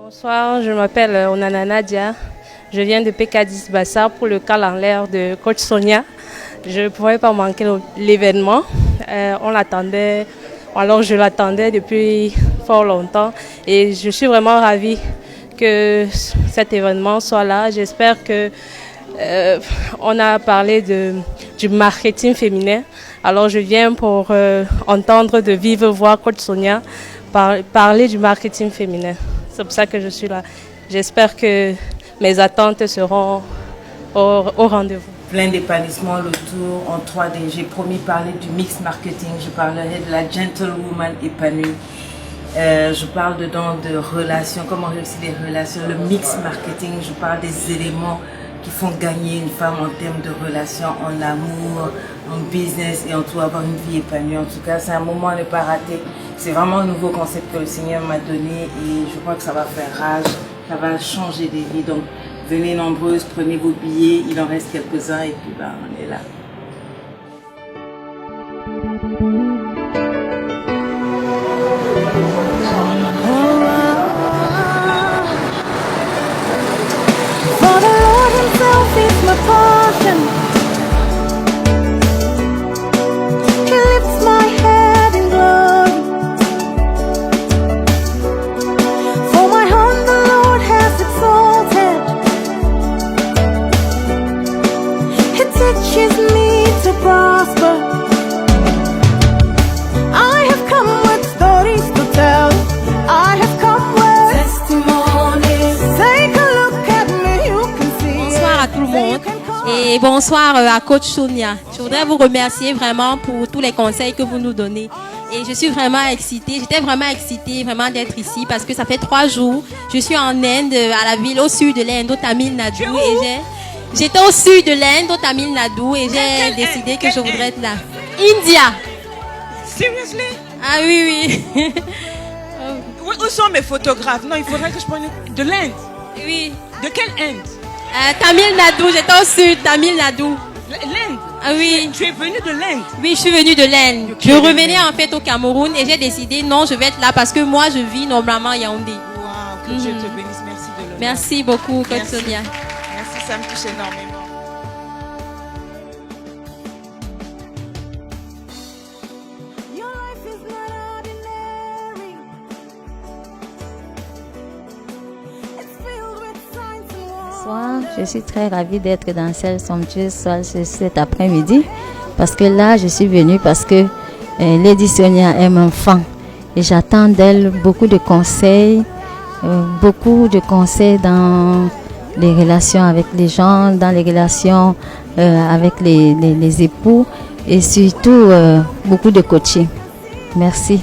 Bonsoir, je m'appelle Onana Nadia. Je viens de PK10 Bassar pour le cal en l'air de coach Sonia. Je ne pouvais pas manquer l'événement. On l'attendait, alors je l'attendais depuis fort longtemps et je suis vraiment ravie que cet événement soit là. J'espère que on a parlé du marketing féminin. Alors je viens pour entendre de vive voix coach Sonia parler du marketing féminin. C'est pour ça que je suis là. J'espère que mes attentes seront au rendez-vous. Plein d'épanouissement, le tour en 3D. J'ai promis de parler du mix marketing. Je parlerai de la gentlewoman épanouie. Je parle dedans de relations, comment réussir les relations, le mix marketing. Je parle des éléments qui font gagner une femme en termes de relations, en amour, en business et en tout, avoir une vie épanouie. En tout cas, c'est un moment à ne pas rater. C'est vraiment un nouveau concept que le Seigneur m'a donné et je crois que ça va faire rage, ça va changer des vies. Donc, venez nombreuses, prenez vos billets, il en reste quelques-uns et puis on est là. For the Lord himself is my portion. He lifts my head in glory. For my home the Lord has exalted. He teaches me to prosper. I have come with stories to tell. I have come with testimonies. Take a look at me, you can see. Bonsoir à tout le monde et bonsoir à coach Sonia. Je voudrais vous remercier vraiment pour tous les conseils que vous nous donnez. Et je suis vraiment excitée, j'étais vraiment excitée d'être ici parce que ça fait 3 jours. Je suis en Inde, à la ville au sud de l'Inde, au Tamil Nadu. Et j'étais au sud de l'Inde, au Tamil Nadu, et j'ai décidé que je voudrais être là. India. Seriously? Ah oui, oui. Où sont mes photographes? Non, il faudrait que je prenne de l'Inde. Oui. De quelle Inde? Tamil Nadu, j'étais au sud, Tamil Nadu. L'Inde? Ah oui. Tu es venu de l'Inde? Oui, je suis venue de l'Inde. Je revenais en fait au Cameroun et j'ai décidé non, je vais être là parce que moi je vis normalement à Yaoundé. Wow, que Dieu te bénisse. Merci de l'honneur. Merci beaucoup, coach Sonia. Merci, ça me touche énormément. Your life is not ordinary. It's filled with signs and wonders. Bonsoir, je suis très ravie d'être dans cette somptueuse salle cet après-midi parce que là, je suis venue parce que Lady Sonia est mon fan et j'attends d'elle beaucoup de conseils dans les relations avec les gens, dans les relations avec les époux et surtout beaucoup de coaching. Merci.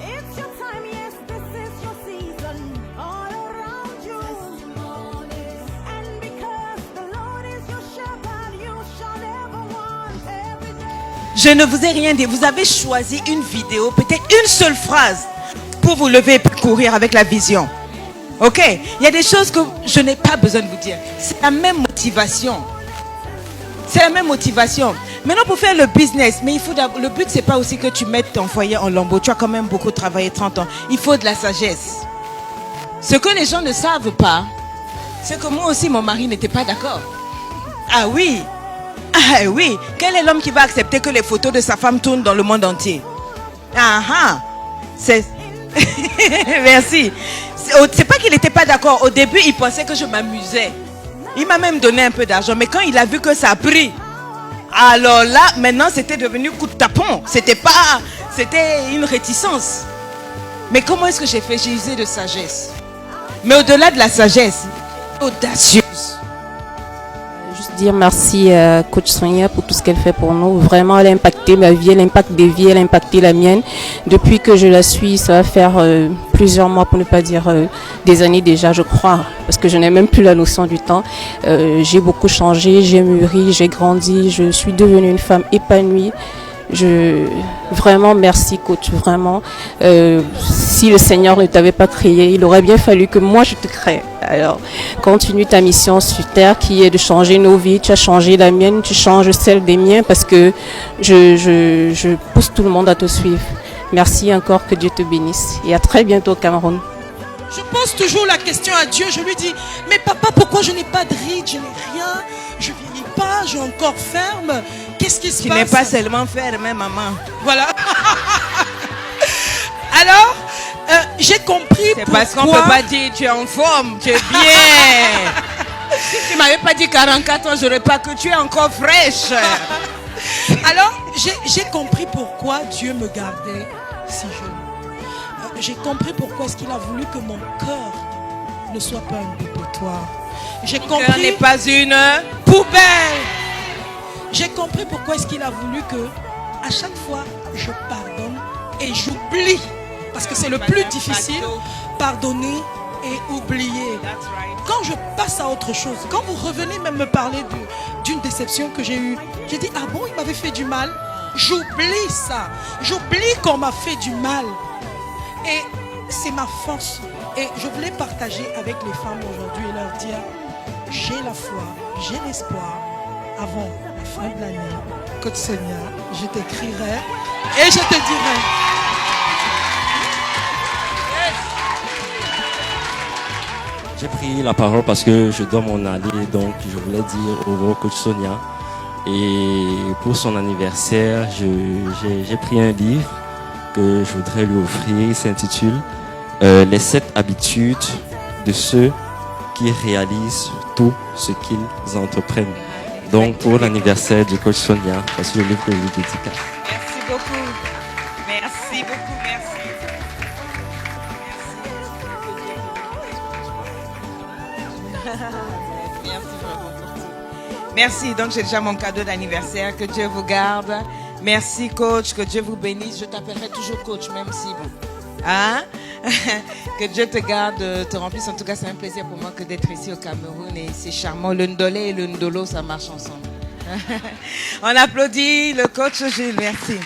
It's your time, yes, this is your season. All around you. And because the Lord is your shepherd, you shall never want every day. Je ne vous ai rien dit. Vous avez choisi une vidéo, peut-être une seule phrase, pour vous lever et courir avec la vision. Ok? Il y a des choses que je n'ai pas besoin de vous dire. C'est la même motivation. C'est la même motivation. Maintenant, pour faire le business, mais il faut le but, c'est pas aussi que tu mettes ton foyer en lambeaux. Tu as quand même beaucoup travaillé, 30 ans. Il faut de la sagesse. Ce que les gens ne savent pas, c'est que moi aussi, mon mari n'était pas d'accord. Ah oui. Ah oui. Quel est l'homme qui va accepter que les photos de sa femme tournent dans le monde entier? Ah ah. C'est... Merci. C'est pas qu'il n'était pas d'accord. Au début, il pensait que je m'amusais. Il m'a même donné un peu d'argent. Mais quand il a vu que ça a pris, alors là, maintenant, c'était devenu coup de tapon. C'était une réticence. Mais comment est-ce que j'ai fait? J'ai usé de sagesse. Mais au-delà de la sagesse, audacieuse. Juste dire merci à coach Sonia pour tout ce qu'elle fait pour nous. Vraiment, elle a impacté ma vie, elle impacte des vies, elle a impacté la mienne. Depuis que je la suis, ça va faire plusieurs mois, pour ne pas dire des années déjà, je crois, parce que je n'ai même plus la notion du temps. J'ai beaucoup changé, j'ai mûri, j'ai grandi, je suis devenue une femme épanouie. Vraiment, merci coach, vraiment. Si le Seigneur ne t'avait pas créé, il aurait bien fallu que moi je te crée. Alors, continue ta mission sur terre qui est de changer nos vies. Tu as changé la mienne, tu changes celle des miens parce que je pousse tout le monde à te suivre. Merci encore, que Dieu te bénisse. Et à très bientôt au Cameroun. Je pose toujours la question à Dieu. Je lui dis, mais papa, pourquoi je n'ai pas de rides, je n'ai rien, je vieillis pas, j'ai encore ferme. Qu'est-ce qui se Tu passe? n'es pas seulement ferme, hein, maman. Voilà. Alors, j'ai compris C'est pourquoi... parce qu'on ne peut pas dire tu es en forme, tu es bien. Si tu m'avais pas dit 44 ans, j'aurais pas que tu es encore fraîche. Alors, j'ai compris pourquoi Dieu me gardait si jeune. J'ai compris pourquoi est-ce qu'il a voulu que mon cœur ne soit pas un dépotoir. J'ai Ton cœur compris n'est pas une poubelle. J'ai compris pourquoi est-ce qu'il a voulu que à chaque fois je pardonne et j'oublie, parce que c'est le plus difficile, pardonner et oublier. Quand je passe à autre chose, quand vous revenez même me parler d'une déception que j'ai eue, j'ai dit ah bon, il m'avait fait du mal. J'oublie ça. J'oublie qu'on m'a fait du mal. Et c'est ma force. Et je voulais partager avec les femmes aujourd'hui et leur dire, j'ai la foi, j'ai l'espoir. Avant la fin de l'année, Coach Sonia, je t'écrirai et je te dirai. J'ai pris la parole parce que je dois m'en aller, donc je voulais dire au revoir Coach Sonia. Et pour son anniversaire, j'ai pris un livre que je voudrais lui offrir. Il s'intitule Les 7 habitudes de ceux qui réalisent tout ce qu'ils entreprennent. Donc pour l'anniversaire du Coach Sonia, voici le livre que je lui dédicace. Merci beaucoup. Merci beaucoup, merci. Merci vraiment pour tout. Merci, donc j'ai déjà mon cadeau d'anniversaire. Que Dieu vous garde. Merci coach, que Dieu vous bénisse. Je t'appellerai toujours coach, même si bon. Hein? Que Dieu te garde, te remplisse. En tout cas, c'est un plaisir pour moi que d'être ici au Cameroun et c'est charmant. Le Ndolé et le Ndolo, ça marche ensemble. On applaudit le coach Gilles, merci.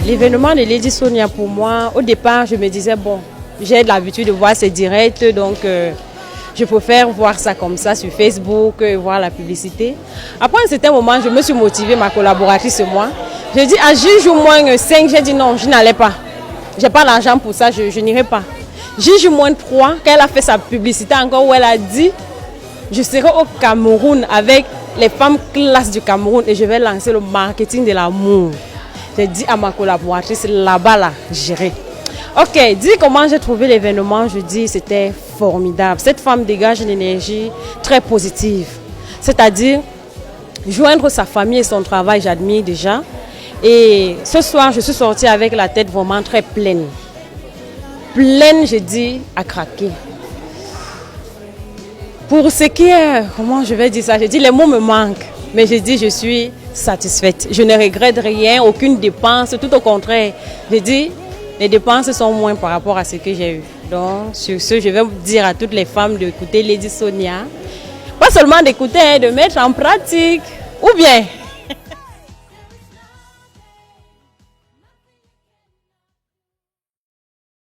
L'événement de Lady Sonia, pour moi, au départ, je me disais, bon, j'ai l'habitude de voir ces directs, donc je préfère voir ça comme ça sur Facebook, voir la publicité. Après un certain moment, je me suis motivée, ma collaboratrice et moi. J'ai dit, à juge au moins 5, j'ai dit non, je n'allais pas. Je n'ai pas l'argent pour ça, je n'irai pas. Juge au moins 3, quand elle a fait sa publicité encore, où elle a dit, je serai au Cameroun avec les femmes classes du Cameroun et je vais lancer le marketing de l'amour. J'ai dit à ma collaboratrice, là-bas, là, j'irai. Ok, dis comment j'ai trouvé l'événement, je dis c'était formidable. Cette femme dégage une énergie très positive. C'est-à-dire, joindre sa famille et son travail, j'admire déjà. Et ce soir, je suis sortie avec la tête vraiment très pleine. Pleine, je dis, à craquer. Pour ce qui est, comment je vais dire ça, je dis les mots me manquent. Mais je dis, je suis satisfaite. Je ne regrette rien, aucune dépense, tout au contraire. Je dis, les dépenses sont moins par rapport à ce que j'ai eu. Donc, sur ce, je vais dire à toutes les femmes d'écouter Lady Sonia. Pas seulement d'écouter, de mettre en pratique. Ou bien,